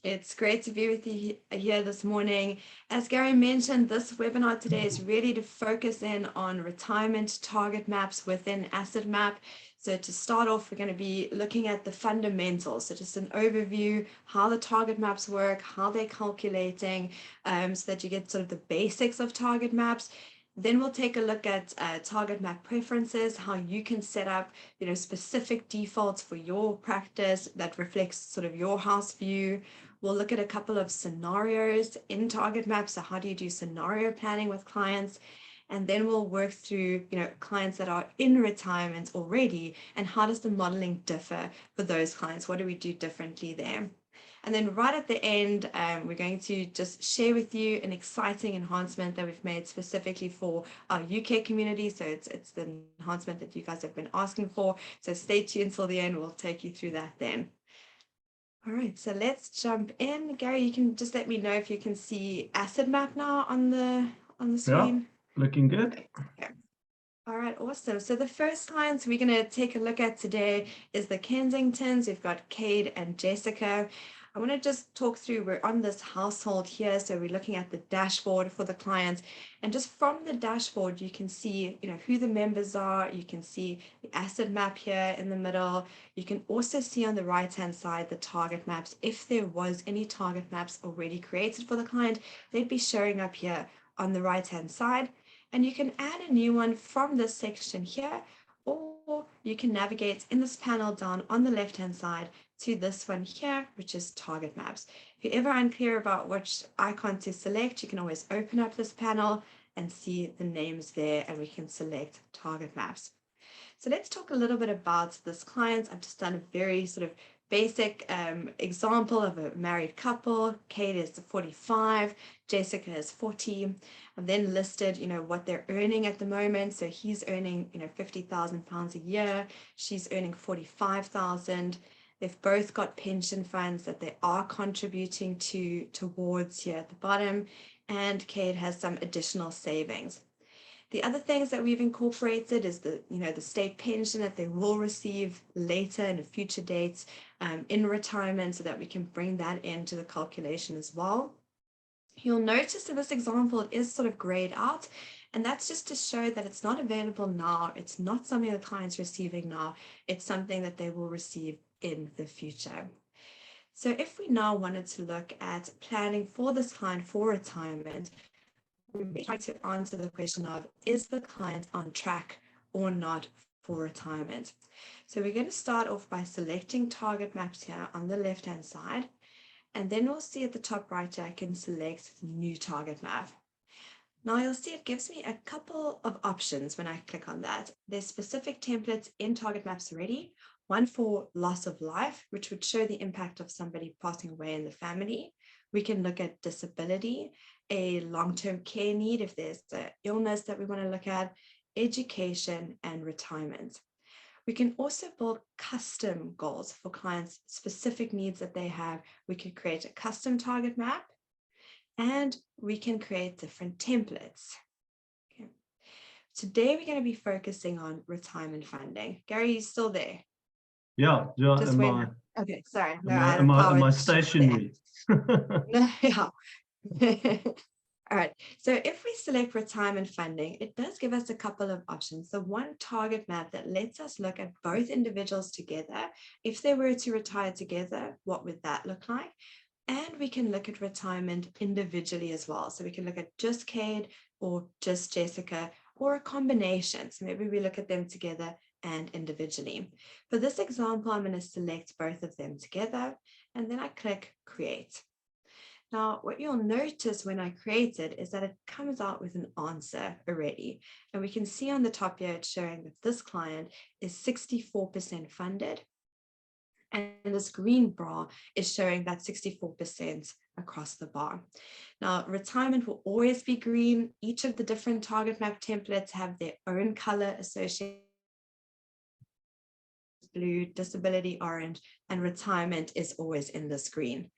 It's great to be with you here this morning. As Gary mentioned, this webinar today is really to focus in on retirement target maps within Asset Map. So to start off, we're going to be looking at the fundamentals. So just an overview, how the target maps work, how they're calculating, so that you get sort of the basics of target maps. Then we'll take a look at target map preferences, how you can set up, specific defaults for your practice that reflects sort of your house view. We'll look at a couple of scenarios in target maps. So how do you do scenario planning with clients? And then we'll work through, clients that are in retirement already, and how does the modeling differ for those clients? What do we do differently there? And then right at the end, we're going to just share with you an exciting enhancement that we've made specifically for our UK community. So it's the enhancement that you guys have been asking for. So stay tuned till the end. We'll take you through that then. All right, so let's jump in. Gary, you can just let me know if you can see Asset Map now on the screen. Yeah, looking good. Okay. All right, awesome. So the first clients we're going to take a look at today is the Kensingtons. We've got Cade and Jessica. I want to just talk through, we're on this household here, so we're looking at the dashboard for the clients, and just from the dashboard you can see who the members are. You can see the asset map here in the middle. You can also see on the right hand side the target maps. If there was any target maps already created for the client, they'd be showing up here on the right hand side, and you can add a new one from this section here, or you can navigate in this panel down on the left hand side to this one here, which is target maps. If you're ever unclear about which icon to select, you can always open up this panel and see the names there, and we can select target maps. So let's talk a little bit about this client. I've just done a very sort of basic example of a married couple. Kate is 45, Jessica is 40. I've then listed, what they're earning at the moment. So he's earning, £50,000 a year. She's earning 45,000. They've both got pension funds that they are contributing towards here at the bottom, and Kate has some additional savings. The other things that we've incorporated is the state pension that they will receive later in a future date in retirement, so that we can bring that into the calculation as well. You'll notice in this example, it is sort of grayed out, and that's just to show that it's not available now. It's not something the client's receiving now. It's something that they will receive in the future. So if we now wanted to look at planning for this client for retirement, we try to answer the question of, is the client on track or not for retirement? So we're going to start off by selecting target maps here on the left hand side, and then we'll see at the top right I can select new target map. Now you'll see it gives me a couple of options when I click on that. There's specific templates in target maps already. One for loss of life, which would show the impact of somebody passing away in the family. We can look at disability, a long-term care need if there's an illness that we want to look at, education, and retirement. We can also build custom goals for clients' specific needs that they have. We can create a custom target map, and we can create different templates. Okay. Today, we're going to be focusing on retirement funding. Gary, you still there? Yeah. Just wait. Okay, sorry. No, I had a power. Am I stationary? No, yeah. All right, so if we select retirement funding, it does give us a couple of options. The one target map that lets us look at both individuals together. If they were to retire together, what would that look like? And we can look at retirement individually as well. So we can look at just Cade or just Jessica, or a combination. So maybe we look at them together and individually. For this example, I'm going to select both of them together, and then I click Create. Now, what you'll notice when I create it is that it comes out with an answer already. And we can see on the top here, it's showing that this client is 64% funded. And this green bar is showing that 64% across the bar. Now, retirement will always be green. Each of the different target map templates have their own color associated. Blue, disability orange, and retirement is always in this green.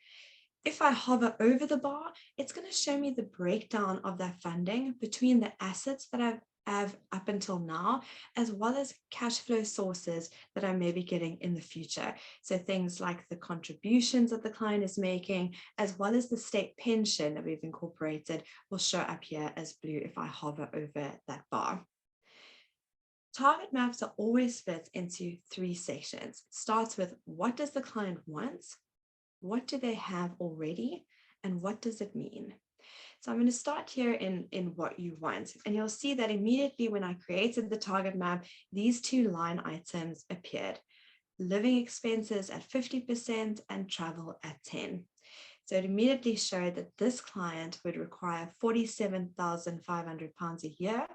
If I hover over the bar, it's going to show me the breakdown of that funding between the assets that I've have up until now, as well as cash flow sources that I may be getting in the future. So things like the contributions that the client is making, as well as the state pension that we've incorporated, will show up here as blue if I hover over that bar. Target maps are always split into three sections. It starts with what does the client want? What do they have already? And what does it mean? So I'm going to start here in what you want. And you'll see that immediately when I created the target map, these two line items appeared. Living expenses at 50% and travel at 10%. So it immediately showed that this client would require £47,500 a year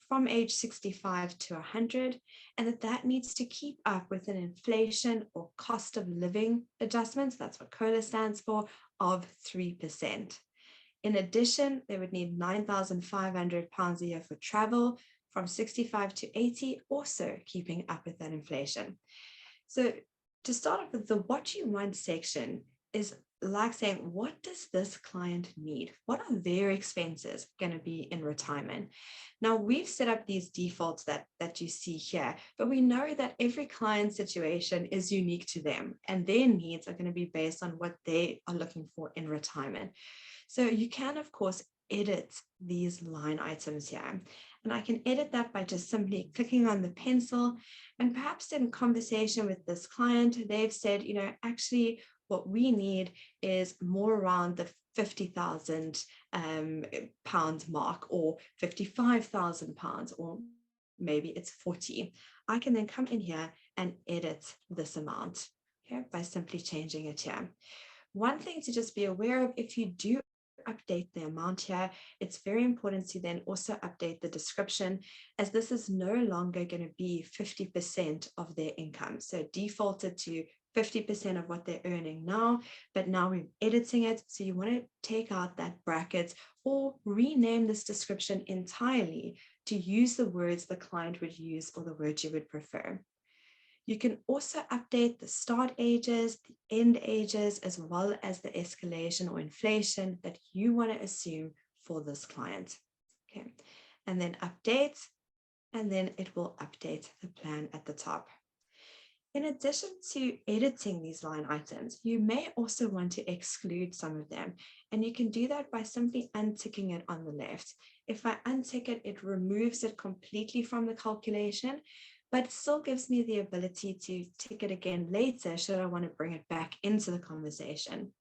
from age 65 to 100, and that needs to keep up with an inflation or cost of living adjustments, that's what COLA stands for, of 3%. In addition, they would need £9,500 a year for travel from 65 to 80, also keeping up with that inflation. So to start off with, the what you want section is like saying, what does this client need? What are their expenses going to be in retirement? Now, we've set up these defaults that you see here, but we know that every client situation is unique to them, and their needs are going to be based on what they are looking for in retirement. So you can, of course, edit these line items here. And I can edit that by just simply clicking on the pencil. And perhaps in conversation with this client, they've said, actually, what we need is more around the £50,000 pounds mark, or £55,000, or maybe it's 40. I can then come in here and edit this amount, okay, by simply changing it here. One thing to just be aware of, if you do update the amount here, it's very important to then also update the description, as this is no longer going to be 50% of their income. So defaulted to 50% of what they're earning now, but now we're editing it. So you want to take out that bracket or rename this description entirely to use the words the client would use or the words you would prefer. You can also update the start ages, the end ages, as well as the escalation or inflation that you want to assume for this client. Okay, and then update, and then it will update the plan at the top. In addition to editing these line items, you may also want to exclude some of them, and you can do that by simply unticking it on the left. If I untick it, it removes it completely from the calculation, but still gives me the ability to tick it again later should I want to bring it back into the conversation.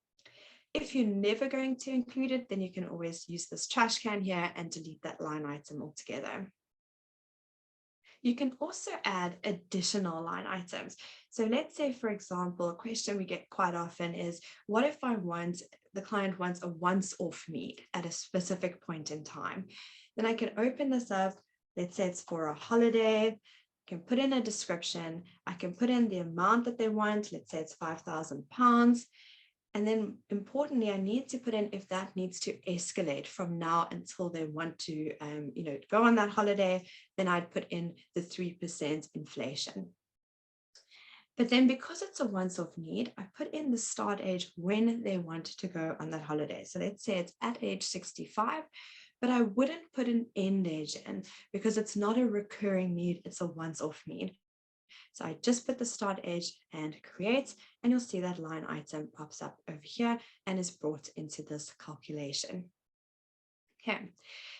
If you're never going to include it, then you can always use this trash can here and delete that line item altogether. You can also add additional line items. So let's say, for example, a question we get quite often is, what if the client wants a once-off need at a specific point in time? Then I can open this up. Let's say it's for a holiday. I can put in a description. I can put in the amount that they want. Let's say it's £5,000. And then importantly, I need to put in if that needs to escalate from now until they want to, go on that holiday. Then I'd put in the 3% inflation. But then because it's a once-off need, I put in the start age when they want to go on that holiday. So let's say it's at age 65, but I wouldn't put an end age in because it's not a recurring need, it's a once-off need. So I just put the start age and create, and you'll see that line item pops up over here and is brought into this calculation. Okay,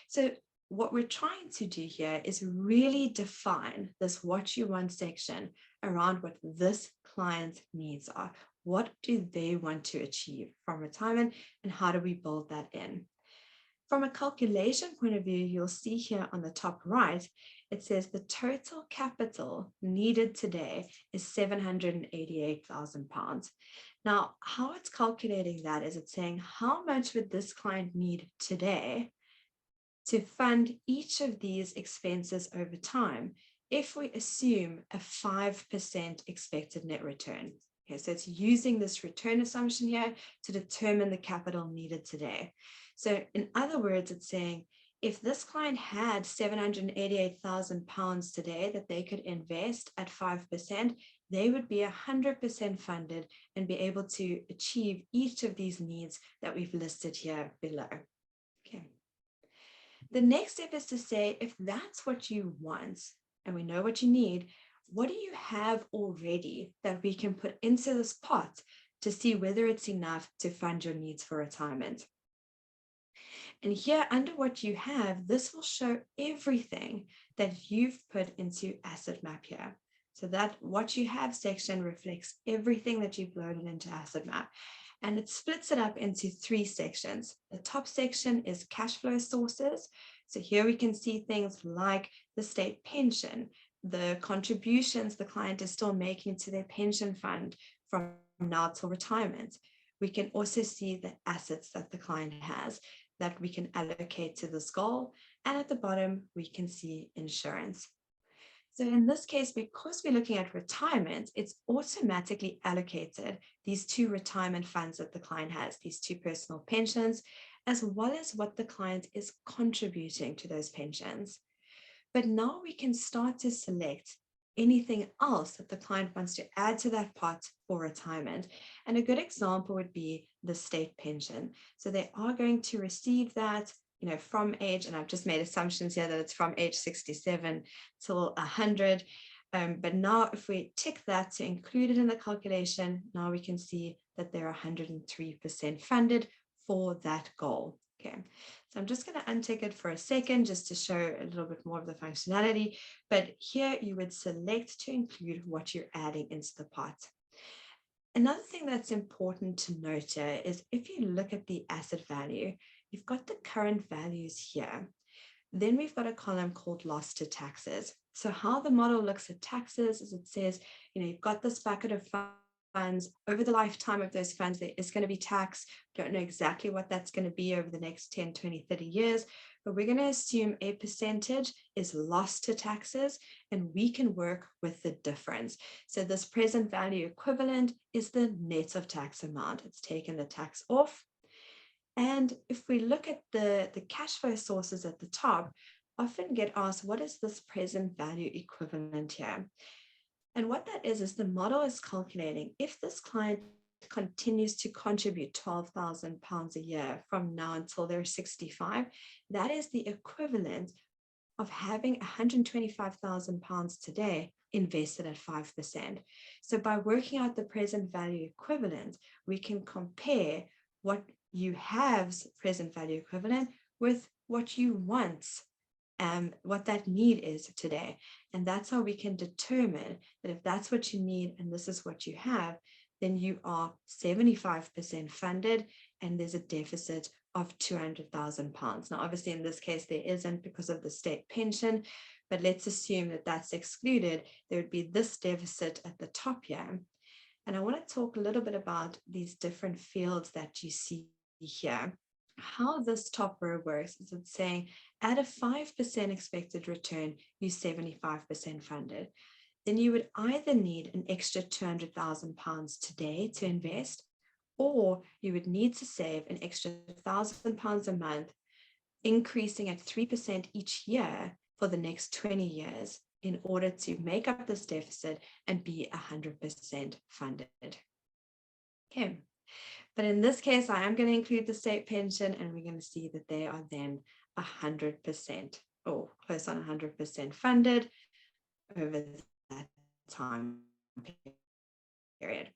so what we're trying to do here is really define this what you want section around what this client's needs are. What do they want to achieve from retirement, and how do we build that in? From a calculation point of view, you'll see here on the top right, it says the total capital needed today is £788,000. Now, how it's calculating that is it's saying how much would this client need today to fund each of these expenses over time if we assume a 5% expected net return. Okay, so it's using this return assumption here to determine the capital needed today. So in other words, it's saying if this client had £788,000 today that they could invest at 5%, they would be 100% funded and be able to achieve each of these needs that we've listed here below. Okay. The next step is to say, if that's what you want and we know what you need, what do you have already that we can put into this pot to see whether it's enough to fund your needs for retirement? And here under what you have, this will show everything that you've put into Asset Map here. So that what you have section reflects everything that you've loaded into Asset Map. And it splits it up into 3 sections. The top section is cash flow sources. So here we can see things like the state pension, the contributions the client is still making to their pension fund from now till retirement. We can also see the assets that the client has that we can allocate to this goal. And at the bottom, we can see insurance. So in this case, because we're looking at retirement, it's automatically allocated these 2 retirement funds that the client has, these 2 personal pensions, as well as what the client is contributing to those pensions. But now we can start to select anything else that the client wants to add to that pot for retirement. And a good example would be the state pension. So they are going to receive that, from age, and I've just made assumptions here that it's from age 67 till 100. But now if we tick that to include it in the calculation, now we can see that they're 103% funded for that goal. Okay, so I'm just going to untick it for a second just to show a little bit more of the functionality. But here you would select to include what you're adding into the pot. Another thing that's important to note here is if you look at the asset value, you've got the current values here. Then we've got a column called loss to taxes. So how the model looks at taxes is it says, you've got this bucket of funds. Over the lifetime of those funds, there is going to be tax. Don't know exactly what that's going to be over the next 10, 20, 30 years, but we're going to assume a percentage is lost to taxes, and we can work with the difference. So this present value equivalent is the net of tax amount. It's taken the tax off. And if we look at the cash flow sources at the top, often get asked, what is this present value equivalent here? And what that is the model is calculating if this client continues to contribute £12,000 a year from now until they're 65, that is the equivalent of having £125,000 today invested at 5%. So by working out the present value equivalent, we can compare what you have's present value equivalent with what you want, what that need is today. And that's how we can determine that if that's what you need and this is what you have, then you are 75% funded and there's a deficit of £200,000. Now, obviously, in this case, there isn't because of the state pension, but let's assume that that's excluded. There would be this deficit at the top here. And I want to talk a little bit about these different fields that you see here. How this top row works is it's saying at a 5% expected return, you're 75% funded. Then you would either need an extra £200,000 today to invest, or you would need to save an extra £1,000 a month, increasing at 3% each year for the next 20 years in order to make up this deficit and be 100% funded. Okay. But in this case, I am going to include the state pension, and we're going to see that they are then 100% or close on 100% funded over that time period.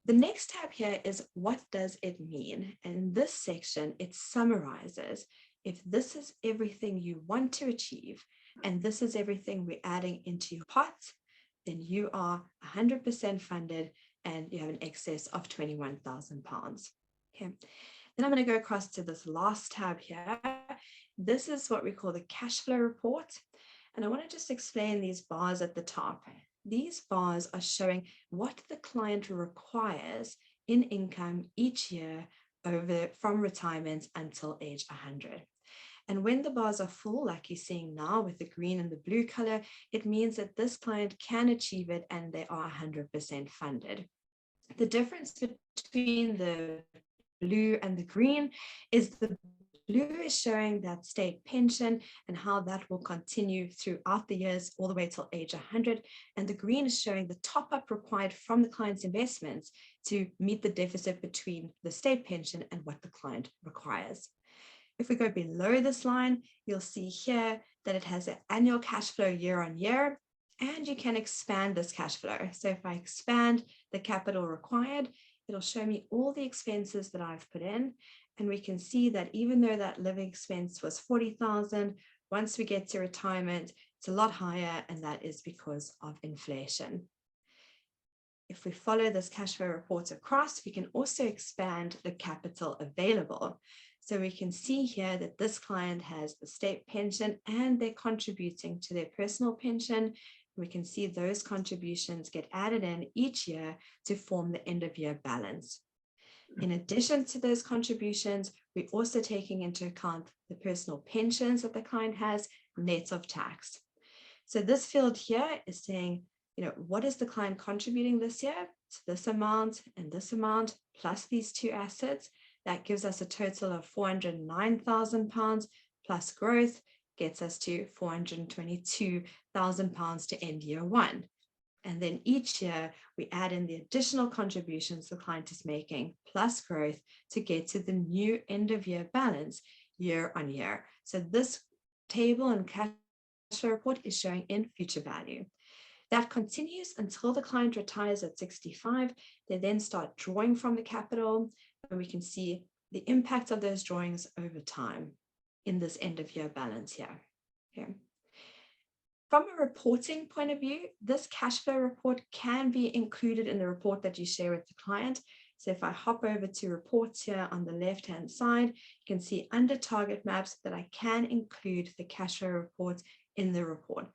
The next tab here is what does it mean? And in this section, it summarizes if this is everything you want to achieve, and this is everything we're adding into your pot, then you are 100% funded and you have an excess of £21,000. Okay. Then I'm going to go across to this last tab here. This is what we call the cash flow report. And I want to just explain these bars at the top. These bars are showing what the client requires in income each year from retirement until age 100. And when the bars are full, like you're seeing now with the green and the blue color, it means that this client can achieve it and they are 100% funded. The difference between the blue and the green is the blue is showing that state pension and how that will continue throughout the years all the way till age 100. And the green is showing the top up required from the client's investments to meet the deficit between the state pension and what the client requires. If we go below this line, you'll see here that it has an annual cash flow year on year, and you can expand this cash flow. So if I expand the capital required, it'll show me all the expenses that I've put in. And we can see that even though that living expense was 40,000, once we get to retirement, it's a lot higher, and that is because of inflation. If we follow this cash flow report across, we can also expand the capital available. So we can see here that this client has the state pension and they're contributing to their personal pension. We can see those contributions get added in each year to form the end of year balance. In addition to those contributions, we're also taking into account the personal pensions that the client has, net of tax. So this field here is saying, what is the client contributing this year? So this amount and this amount plus these two assets, that gives us a total of £409,000 plus growth gets us to £422,000 to end year one. And then each year we add in the additional contributions the client is making plus growth to get to the new end of year balance year on year. So this table and cash flow report is showing in future value. That continues until the client retires at 65. They then start drawing from the capital, and we can see the impact of those drawings over time in this end of year balance here. Okay. From a reporting point of view, this cash flow report can be included in the report that you share with the client. So if I hop over to reports here on the left-hand side, you can see under target maps that I can include the cash flow reports in the report.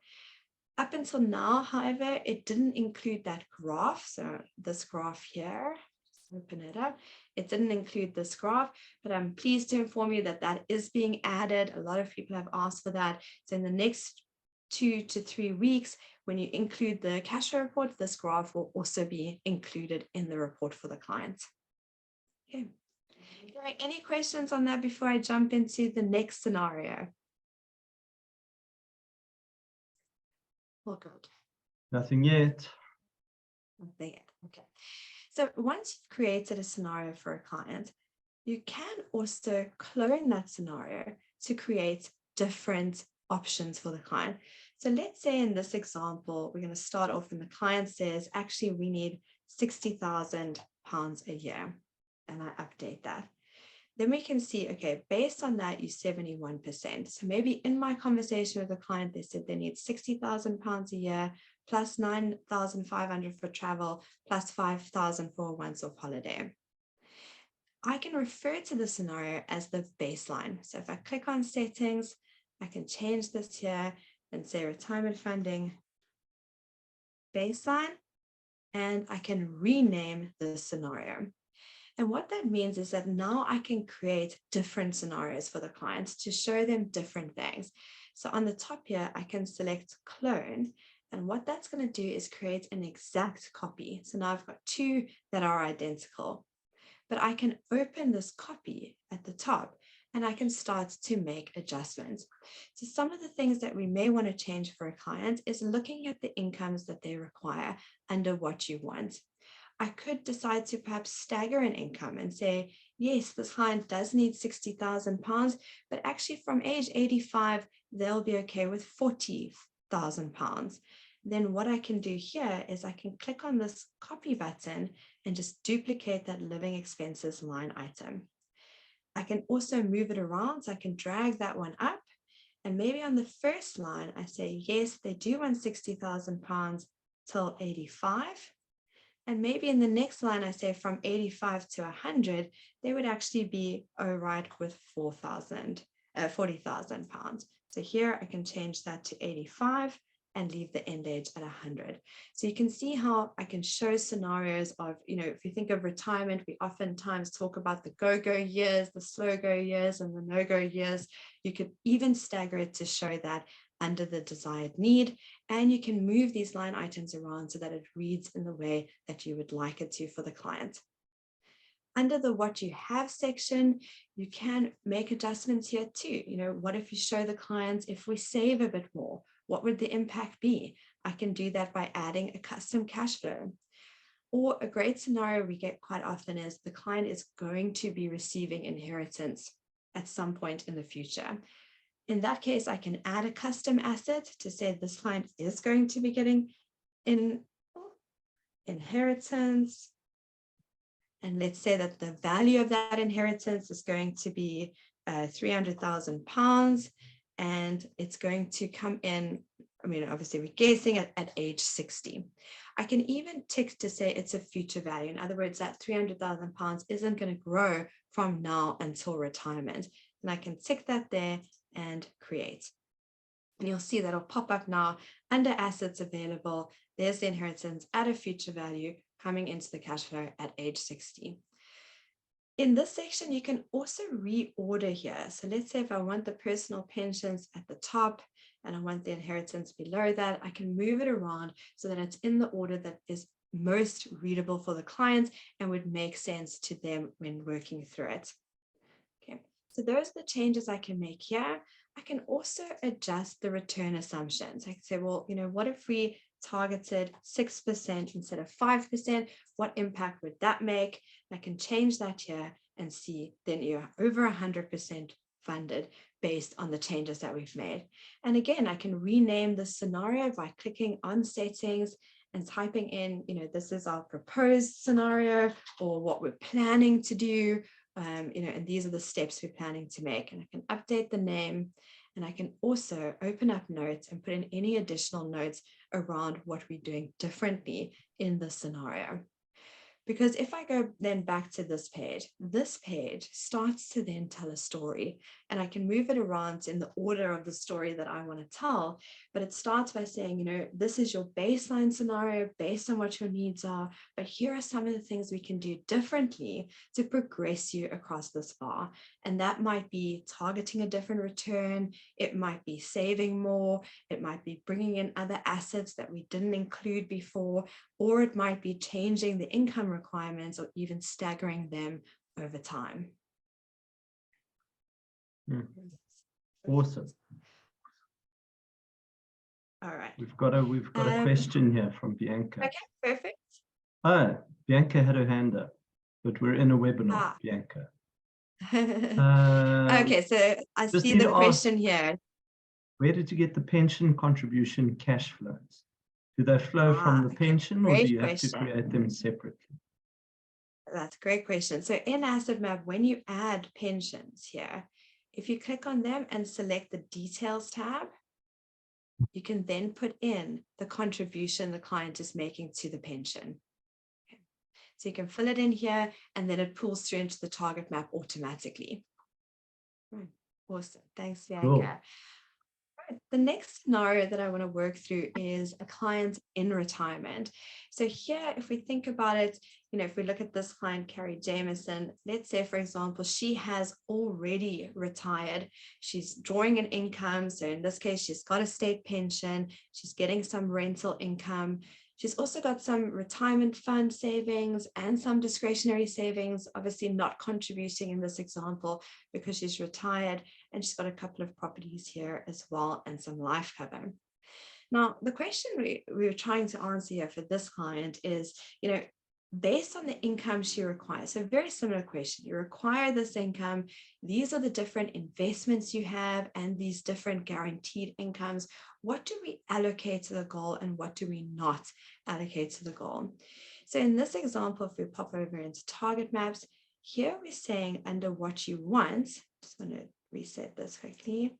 Up until now, however, it didn't include that graph. So this graph here, just open it up. It didn't include this graph, but I'm pleased to inform you that that is being added. A lot of people have asked for that. So in the next 2 to 3 weeks, when you include the cash flow report, this graph will also be included in the report for the client. Okay. Are there any questions on that before I jump into the next scenario? All good. Nothing yet. Nothing yet. Okay. So once you've created a scenario for a client, you can also clone that scenario to create different options for the client. So let's say in this example, we're going to start off and the client says, actually, we need £60,000 a year. And I update that. Then we can see, okay, based on that, you 71%. So maybe in my conversation with the client, they said they need £60,000 a year, plus 9,500 for travel, plus 5,000 for a once-off holiday. I can refer to the scenario as the baseline. So if I click on settings, I can change this here and say retirement funding baseline, and I can rename the scenario. And what that means is that now I can create different scenarios for the clients to show them different things. So on the top here, I can select clone. And what that's going to do is create an exact copy. So now I've got two that are identical. But I can open this copy at the top and I can start to make adjustments. So some of the things that we may want to change for a client is looking at the incomes that they require under what you want. I could decide to perhaps stagger an income and say, yes, this client does need £60,000, but actually from age 85, they'll be okay with £40,000. Then what I can do here is I can click on this copy button and just duplicate that living expenses line item. I can also move it around, so I can drag that one up. And maybe on the first line, I say, yes, they do want £60,000 till 85. And maybe in the next line, I say from 85 to 100, they would actually be all right with £40,000. So here I can change that to 85 and leave the end age at 100. So you can see how I can show scenarios of, if you think of retirement, we oftentimes talk about the go-go years, the slow-go years, and the no-go years. You could even stagger it to show that under the desired need, and you can move these line items around so that it reads in the way that you would like it to for the client. Under the what you have section, you can make adjustments here too. What if you show the clients, if we save a bit more, what would the impact be? I can do that by adding a custom cash flow. Or a great scenario we get quite often is the client is going to be receiving inheritance at some point in the future. In that case, I can add a custom asset to say this client is going to be getting inheritance. And let's say that the value of that inheritance is going to be £300,000, and it's going to come in, obviously we're guessing at age 60. I can even tick to say it's a future value. In other words, that £300,000 isn't going to grow from now until retirement. And I can tick that there and create. And you'll see that'll pop up now under assets available. There's the inheritance at a future value coming into the cash flow at age 60. In this section, you can also reorder here. So let's say if I want the personal pensions at the top and I want the inheritance below that, I can move it around so that it's in the order that is most readable for the client and would make sense to them when working through it. Okay, so those are the changes I can make here. I can also adjust the return assumptions. I can say, well, what if we targeted 6% instead of 5%? What impact would that make? I can change that here and see then you're over 100% funded based on the changes that we've made. And again, I can rename the scenario by clicking on settings and typing in, this is our proposed scenario or what we're planning to do. And these are the steps we're planning to make. And I can update the name, and I can also open up notes and put in any additional notes around what we're doing differently in the scenario. Because if I go then back to this page starts to then tell a story, and I can move it around in the order of the story that I want to tell. But it starts by saying, this is your baseline scenario based on what your needs are, but here are some of the things we can do differently to progress you across this bar. And that might be targeting a different return. It might be saving more. It might be bringing in other assets that we didn't include before, or it might be changing the income requirements or even staggering them over time. Awesome. All right. We've got a question here from Bianca. Okay, perfect. Oh, Bianca had her hand up, but we're in a webinar, Bianca. Okay, so I see the question here. Where did you get the pension contribution cash flows? Do they flow from the pension, or do you have to create them separately? That's a great question. So in Asset Map, when you add pensions here, if you click on them and select the Details tab, you can then put in the contribution the client is making to the pension. Okay. So you can fill it in here, and then it pulls through into the target map automatically. Awesome. Thanks, Bianca. Cool. The next scenario that I want to work through is a client in retirement. So here, if we think about it, if we look at this client, Carrie Jameson, let's say, for example, she has already retired. She's drawing an income. So in this case, she's got a state pension. She's getting some rental income. She's also got some retirement fund savings and some discretionary savings, obviously not contributing in this example because she's retired, and she's got a couple of properties here as well and some life cover. Now, the question we were trying to answer here for this client is, based on the income she requires. So very similar question. You require this income. These are the different investments you have and these different guaranteed incomes. What do we allocate to the goal and what do we not allocate to the goal? So in this example, if we pop over into target maps, here we're saying under what you want, just want to reset this quickly.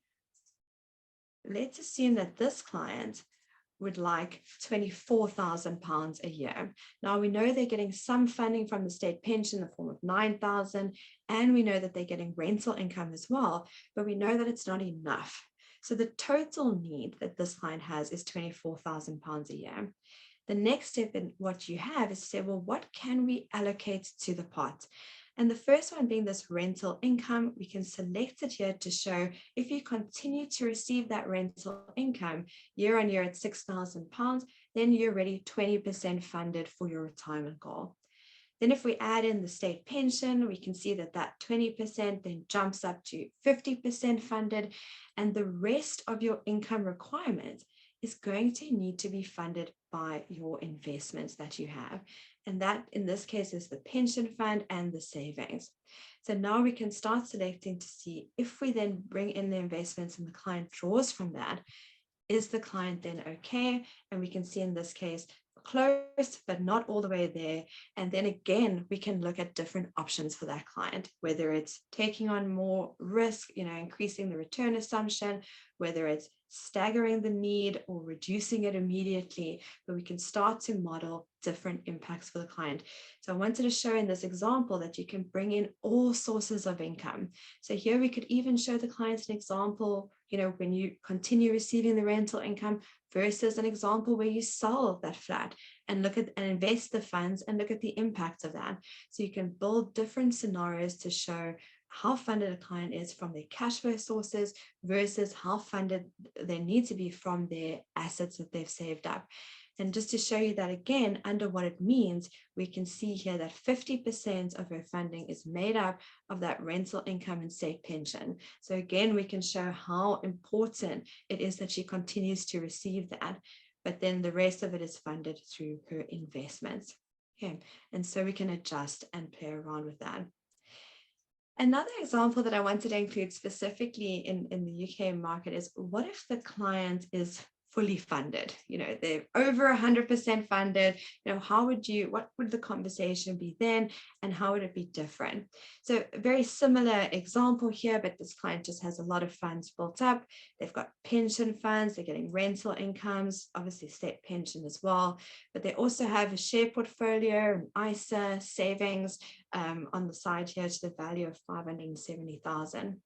Let's assume that this client would like £24,000 a year. Now we know they're getting some funding from the state pension in the form of £9,000, and we know that they're getting rental income as well, but we know that it's not enough. So the total need that this client has is £24,000 a year. The next step in what you have is to say, well, what can we allocate to the pot? And the first one being this rental income, we can select it here to show if you continue to receive that rental income year on year at £6,000, then you're already 20% funded for your retirement goal. Then if we add in the state pension, we can see that that 20% then jumps up to 50% funded, and the rest of your income requirement is going to need to be funded by your investments that you have. And that in this case is the pension fund and the savings. So now we can start selecting to see if we then bring in the investments and the client draws from that, is the client then okay? And we can see in this case, close, but not all the way there. And then again, we can look at different options for that client, whether it's taking on more risk, increasing the return assumption, whether it's staggering the need or reducing it immediately, but we can start to model different impacts for the client. So I wanted to show in this example that you can bring in all sources of income. So here we could even show the clients an example, when you continue receiving the rental income versus an example where you sell that flat and look at and invest the funds and look at the impact of that. So you can build different scenarios to show how funded a client is from their cash flow sources versus how funded they need to be from their assets that they've saved up. And just to show you that again, under what it means, we can see here that 50% of her funding is made up of that rental income and state pension. So again, we can show how important it is that she continues to receive that, but then the rest of it is funded through her investments. Okay, and so we can adjust and play around with that. Another example that I wanted to include specifically in the UK market is, what if the client is fully funded? They're over 100% funded. What would the conversation be then, and how would it be different? So a very similar example here, but this client just has a lot of funds built up. They've got pension funds, they're getting rental incomes, obviously state pension as well, but they also have a share portfolio, an ISA, savings on the side here to the value of 570,000.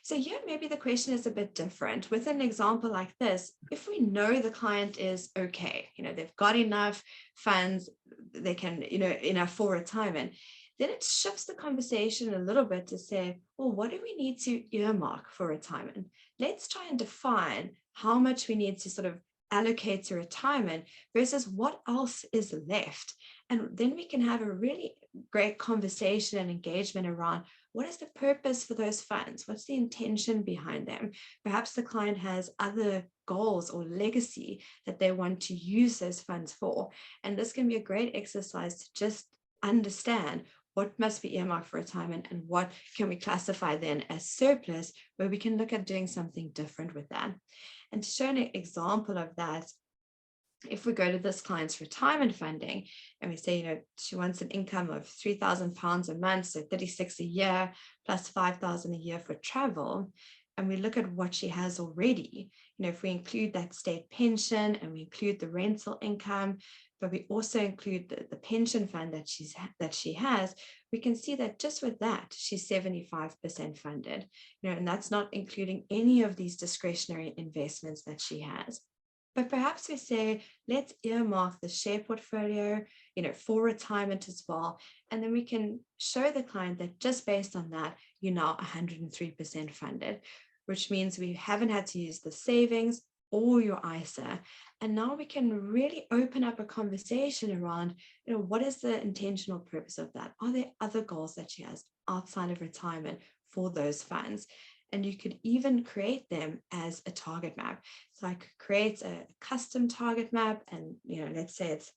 So here, maybe the question is a bit different. With an example like this, if we know the client is okay, they've got enough funds, they can, enough for retirement, then it shifts the conversation a little bit to say, well, what do we need to earmark for retirement? Let's try and define how much we need to sort of allocate to retirement versus what else is left. And then we can have a really great conversation and engagement around, what is the purpose for those funds? What's the intention behind them? Perhaps the client has other goals or legacy that they want to use those funds for. And this can be a great exercise to just understand what must be earmarked for retirement and what can we classify then as surplus, where we can look at doing something different with that. And to show an example of that, if we go to this client's retirement funding and we say, she wants an income of £3,000 a month, so 36 a year plus 5,000 a year for travel, and we look at what she has already, if we include that state pension and we include the rental income, but we also include the pension fund that she has, we can see that just with that, she's 75% funded, and that's not including any of these discretionary investments that she has. But perhaps we say, let's earmark the share portfolio, for retirement as well. And then we can show the client that just based on that, you're now 103% funded, which means we haven't had to use the savings or your ISA. And now we can really open up a conversation around, what is the intentional purpose of that? Are there other goals that she has outside of retirement for those funds? And you could even create them as a target map. So I could create a custom target map, and let's say it's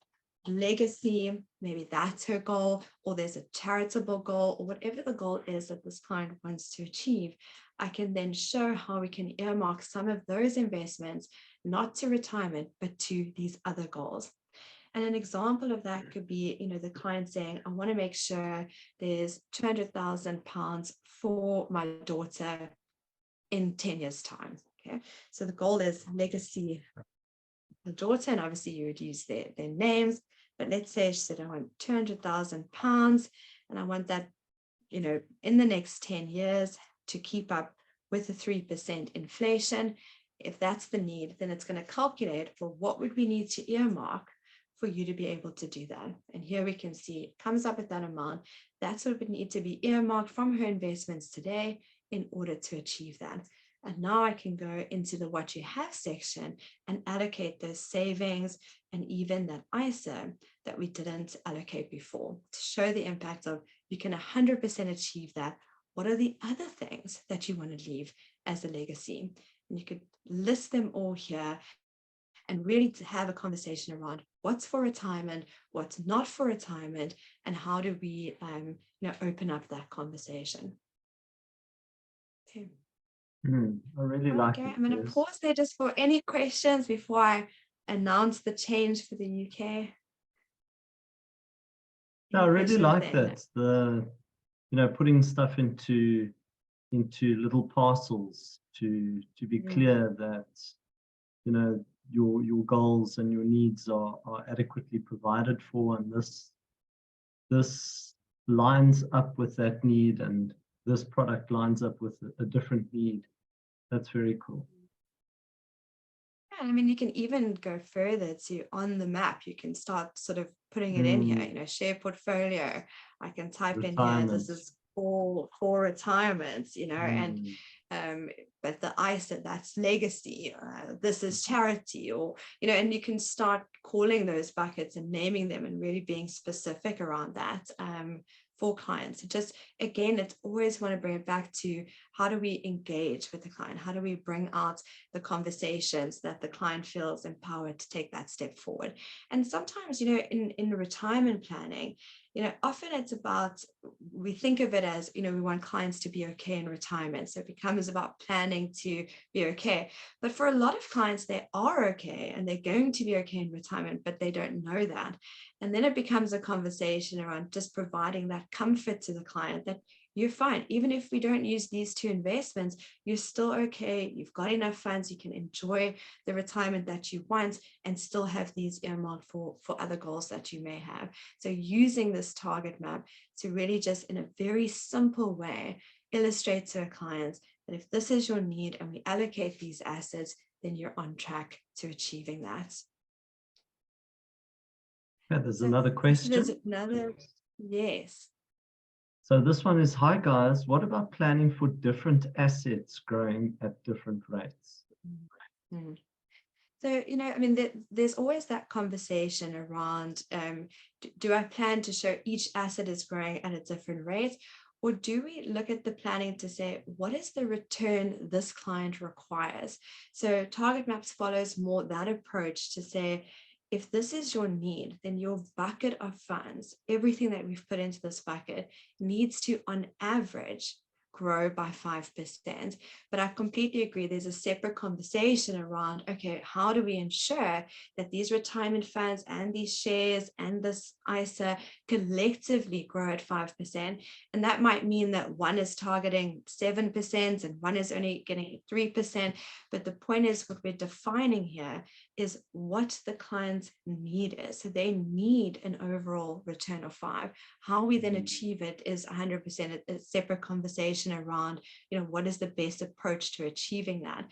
legacy, maybe that's her goal, or there's a charitable goal, or whatever the goal is that this client wants to achieve. I can then show how we can earmark some of those investments, not to retirement, but to these other goals. And an example of that could be, the client saying, I want to make sure there's £200,000 for my daughter in 10 years' time. Okay, so the goal is legacy, the daughter, and obviously you would use their names. But let's say she said, I want £200,000 and I want that, in the next 10 years to keep up with the 3% inflation. If that's the need, then it's going to calculate for what would we need to earmark for you to be able to do that. And here we can see it comes up with that amount. That's what would need to be earmarked from her investments today in order to achieve that. And now I can go into the what you have section and allocate those savings and even that ISA that we didn't allocate before, to show the impact of, you can 100% achieve that. What are the other things that you want to leave as a legacy? And you could list them all here and really to have a conversation around what's for retirement, what's not for retirement, and how do we open up that conversation. Okay. I really like it. I'm going to pause there just for any questions before I announce the change for the UK. No, I really like that. The putting stuff into little parcels to be clear that your goals and your needs are adequately provided for, and this lines up with that need, and this product lines up with a different need. That's very cool. Yeah, I mean, you can even go further to on the map. You can start sort of putting it in here, share portfolio. I can type in here, this is for retirement, and but the ISA, that's legacy, this is charity, or and you can start calling those buckets and naming them and really being specific around that for clients. Just again, it's always want to bring it back to how do we engage with the client? How do we bring out the conversations that the client feels empowered to take that step forward? And sometimes, in retirement planning, often it's about, we think of it as, we want clients to be okay in retirement. So it becomes about planning to be okay. But for a lot of clients, they are okay and they're going to be okay in retirement, but they don't know that. And then it becomes a conversation around just providing that comfort to the client that you're fine. Even if we don't use these two investments, you're still okay. You've got enough funds. You can enjoy the retirement that you want and still have these earmarked for other goals that you may have. So using this target map to really just in a very simple way illustrate to a client that if this is your need and we allocate these assets, then you're on track to achieving that. Yeah, there's another question. There's another, yes. So this one is, hi guys, what about planning for different assets growing at different rates? Mm-hmm. So, I mean, there's always that conversation around, do I plan to show each asset is growing at a different rate? Or do we look at the planning to say, what is the return this client requires? So Target Maps follows more that approach to say, if this is your need, then your bucket of funds, everything that we've put into this bucket needs to, on average, grow by 5%. But I completely agree. There's a separate conversation around, okay, how do we ensure that these retirement funds and these shares and this ISA collectively grow at 5%? And that might mean that one is targeting 7% and one is only getting 3%. But the point is, what we're defining here is what the client's need is. So they need an overall return of 5. How we then achieve it is 100% a separate conversation around, what is the best approach to achieving that.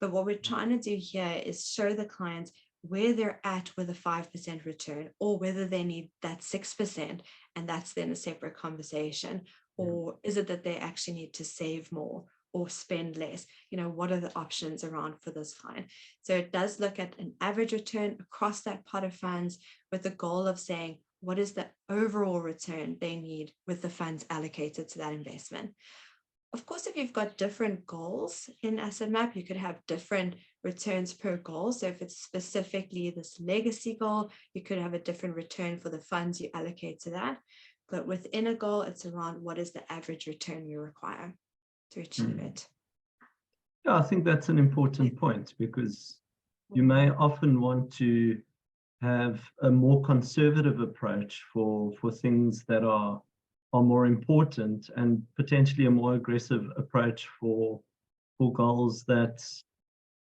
But what we're trying to do here is show the clients where they're at with a 5% return, or whether they need that 6%, and that's then a separate conversation. Or is it that they actually need to save more or spend less? What are the options around for this client? So it does look at an average return across that pot of funds with the goal of saying, what is the overall return they need with the funds allocated to that investment? Of course, if you've got different goals in Asset Map, you could have different returns per goal. So if it's specifically this legacy goal, you could have a different return for the funds you allocate to that. But within a goal, it's around what is the average return you require to achieve it. Yeah, I think that's an important point, because you may often want to have a more conservative approach for things that are more important, and potentially a more aggressive approach for goals that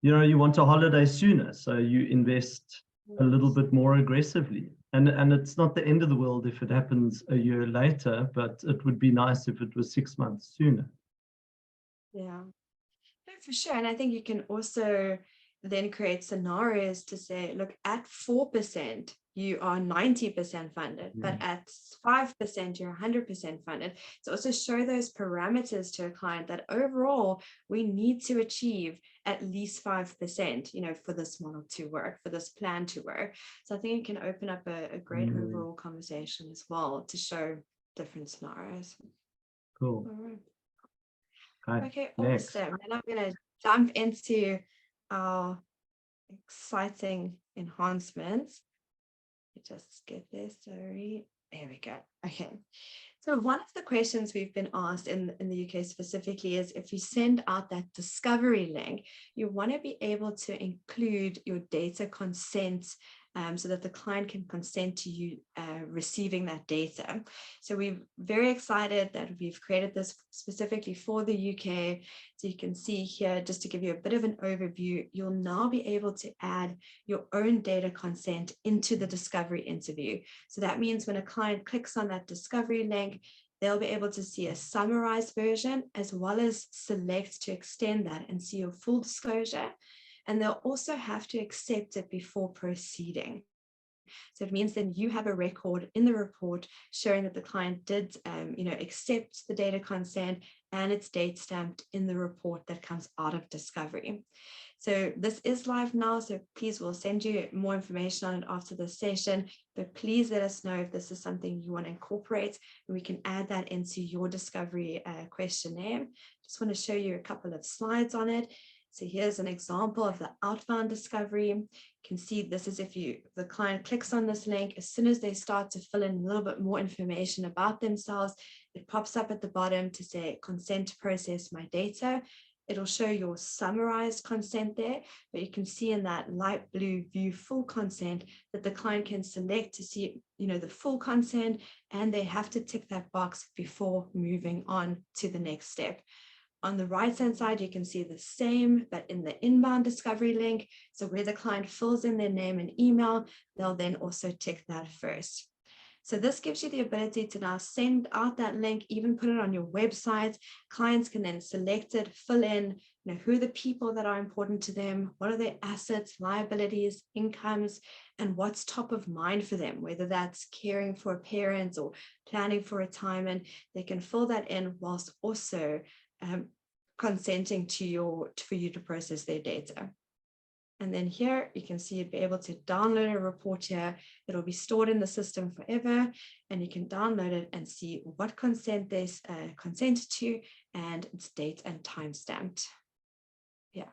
you want a holiday sooner, so you invest a little bit more aggressively. And it's not the end of the world if it happens a year later, but it would be nice if it was 6 months sooner. Yeah, no, for sure. And I think you can also then create scenarios to say, look, at 4%, you are 90% funded, but at 5%, you're 100% funded. So also show those parameters to a client that overall, we need to achieve at least 5%, for this model to work, for this plan to work. So I think it can open up a great overall conversation as well to show different scenarios. Cool. All right. Okay, Okay, next. awesome. Then I'm going to jump into our exciting enhancements. Just get there, sorry. There we go. Okay. So one of the questions we've been asked in the UK specifically is if you send out that discovery link, you want to be able to include your data consent so that the client can consent to you receiving that data. So we're very excited that we've created this specifically for the UK. So you can see here, just to give you a bit of an overview, you'll now be able to add your own data consent into the discovery interview. So that means when a client clicks on that discovery link, they'll be able to see a summarized version as well as select to extend that and see your full disclosure. And they'll also have to accept it before proceeding. So it means then you have a record in the report showing that the client did, accept the data consent, and it's date stamped in the report that comes out of discovery. So this is live now, so please we'll send you more information on it after this session, but please let us know if this is something you want to incorporate, and we can add that into your discovery questionnaire. Just want to show you a couple of slides on it. So here's an example of the outbound discovery. You can see this is if the client clicks on this link, as soon as they start to fill in a little bit more information about themselves, it pops up at the bottom to say consent to process my data. It'll show your summarized consent there, but you can see in that light blue view full consent that the client can select to see, the full consent, and they have to tick that box before moving on to the next step. On the right-hand side, you can see the same, but in the inbound discovery link. So where the client fills in their name and email, they'll then also tick that first. So this gives you the ability to now send out that link, even put it on your website. Clients can then select it, fill in, who are the people that are important to them, what are their assets, liabilities, incomes, and what's top of mind for them, whether that's caring for a parent or planning for retirement. They can fill that in whilst also consenting for you to process their data. And then here you can see you'd be able to download a report here. It'll be stored in the system forever, and you can download it and see what consent they consented to and its date and time stamped. Yeah.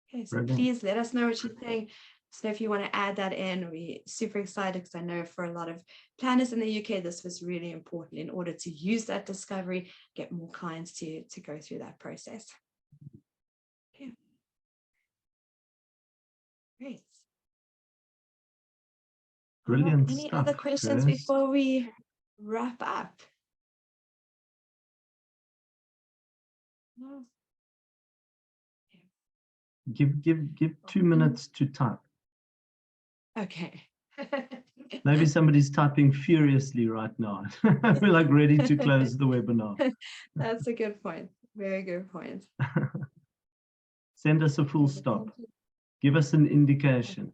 Okay, so Brilliant. please let us know what you think. So if you want to add that in, we're super excited because I know for a lot of planners in the UK, this was really important in order to use that discovery, get more clients to go through that process. Okay. Great. Brilliant Any stuff, other questions Chris. before we wrap up? No. Give 2 minutes to type. Okay. Maybe somebody's typing furiously right now. We're like ready to close the webinar. That's a good point. Very good point. Send us a full stop. Give us an indication.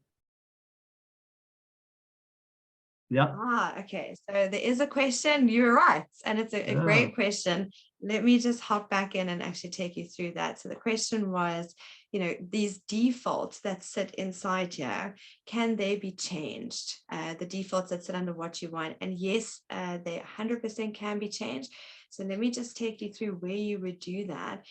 Yeah. Okay. So there is a question. You're right. And it's a great question. Let me just hop back in and actually take you through that. So the question was, these defaults that sit inside here, can they be changed? The defaults that sit under what you want. And yes, they 100% can be changed. So let me just take you through where you would do that.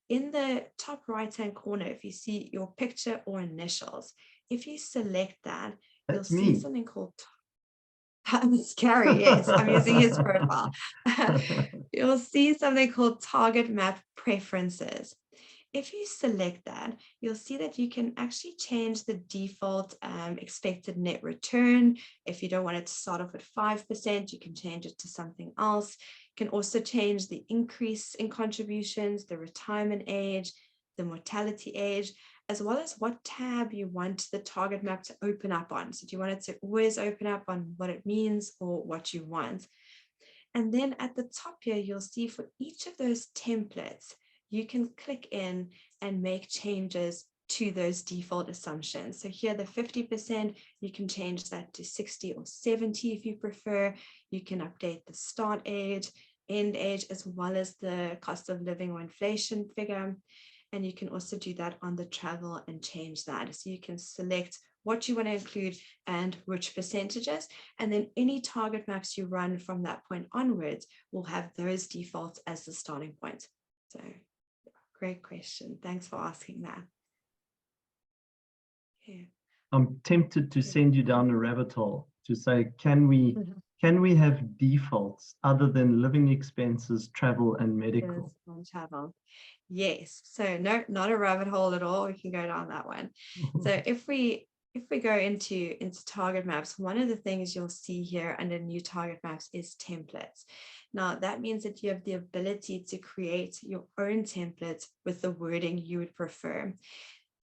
In the top right-hand corner, if you see your picture or initials, if you select that, you'll see something called Scary, yes. I'm using his profile. You'll see something called target map preferences. If you select that, you'll see that you can actually change the default expected net return. If you don't want it to start off at 5%, you can change it to something else. You can also change the increase in contributions, the retirement age, the mortality age, as well as what tab you want the target map to open up on. So do you want it to always open up on what it means or what you want? And then at the top here, you'll see for each of those templates, you can click in and make changes to those default assumptions. So here, the 50%, you can change that to 60 or 70 if you prefer. You can update the start age, end age, as well as the cost of living or inflation figure. And you can also do that on the travel and change that. So you can select what you want to include and which percentages. And then any target maps you run from that point onwards will have those defaults as the starting point. So great question. Thanks for asking that. Okay. I'm tempted to send you down a rabbit hole to say, can we have defaults other than living expenses, travel, and medical? On travel. Yes. So no, not a rabbit hole at all. We can go down that one. So if we go into target maps, one of the things you'll see here under new target maps is templates. Now that means that you have the ability to create your own templates with the wording you would prefer.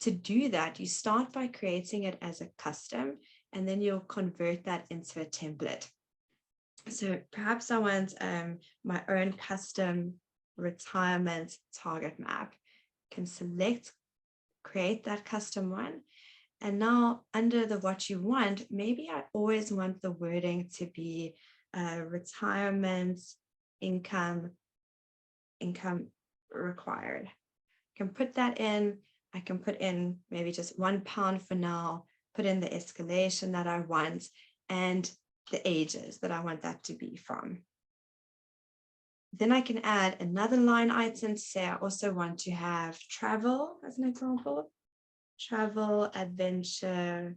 To do that, you start by creating it as a custom, and then you'll convert that into a template. So perhaps I want my own custom retirement target map. Can select, create that custom one. And now under the what you want, maybe I always want the wording to be retirement income required. I can put that in. I can put in maybe just £1 for now, put in the escalation that I want and the ages that I want that to be from. Then I can add another line item to say I also want to have travel as an example, travel adventures,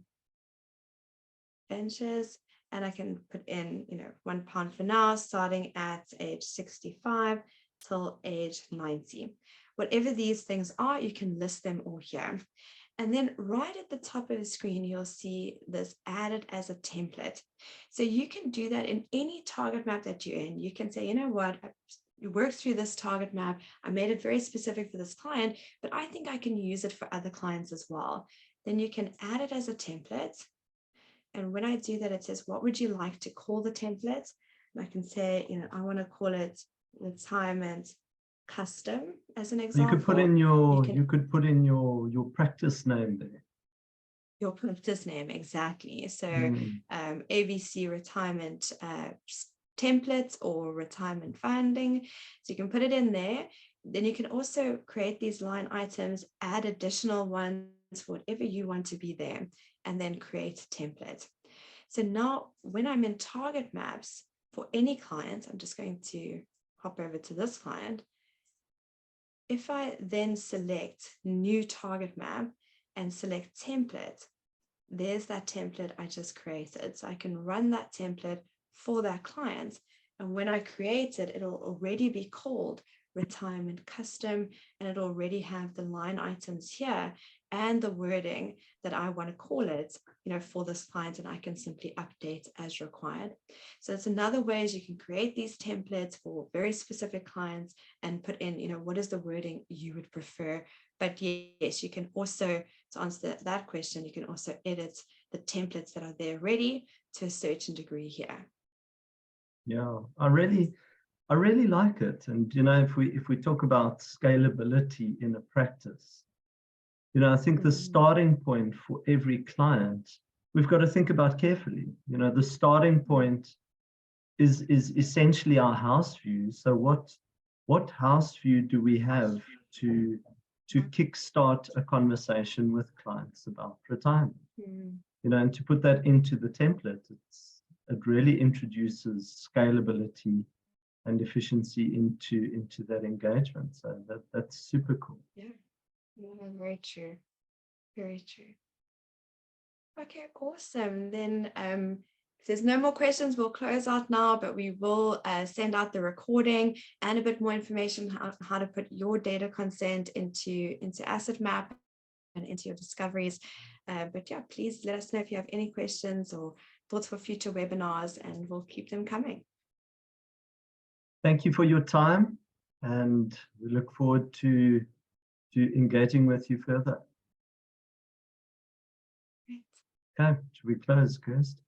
and I can put in, £1 for now, starting at age 65 till age 90. Whatever these things are, you can list them all here. And then right at the top of the screen, you'll see this added as a template. So you can do that in any target map that you're in. You can say, you know what, I worked through this target map. I made it very specific for this client, but I think I can use it for other clients as well. Then you can add it as a template. And when I do that, it says, what would you like to call the template? And I can say, I want to call it retirement custom as an example. You could put in your practice name there. Your practice name, exactly. So ABC retirement templates or retirement funding. So you can put it in there. Then you can also create these line items, add additional ones, whatever you want to be there, and then create a template. So now when I'm in target maps for any client, I'm just going to hop over to this client. If I then select new target map and select template, there's that template I just created. So I can run that template for that client. And when I create it, it'll already be called retirement custom, and it'll already have the line items here and the wording that I want to call it, for this client, and I can simply update as required. So it's another way is you can create these templates for very specific clients and put in, what is the wording you would prefer. But yes, you can also, to answer that question, you can also edit the templates that are there ready to a certain degree here. Yeah, I really like it. And, if we talk about scalability in a practice, I think the starting point for every client, we've got to think about carefully. The starting point is essentially our house view. So what house view do we have to kickstart a conversation with clients about retirement? And to put that into the template, it really introduces scalability and efficiency into that engagement. So that's super cool. Yeah, very true. Very true. Okay, awesome. Then if there's no more questions, we'll close out now, but we will send out the recording and a bit more information how to put your data consent into Asset Map and into your discoveries. But yeah, please let us know if you have any questions or thoughts for future webinars, and we'll keep them coming. Thank you for your time, and we look forward to engaging with you further. Great. Okay, should we close, Kirst?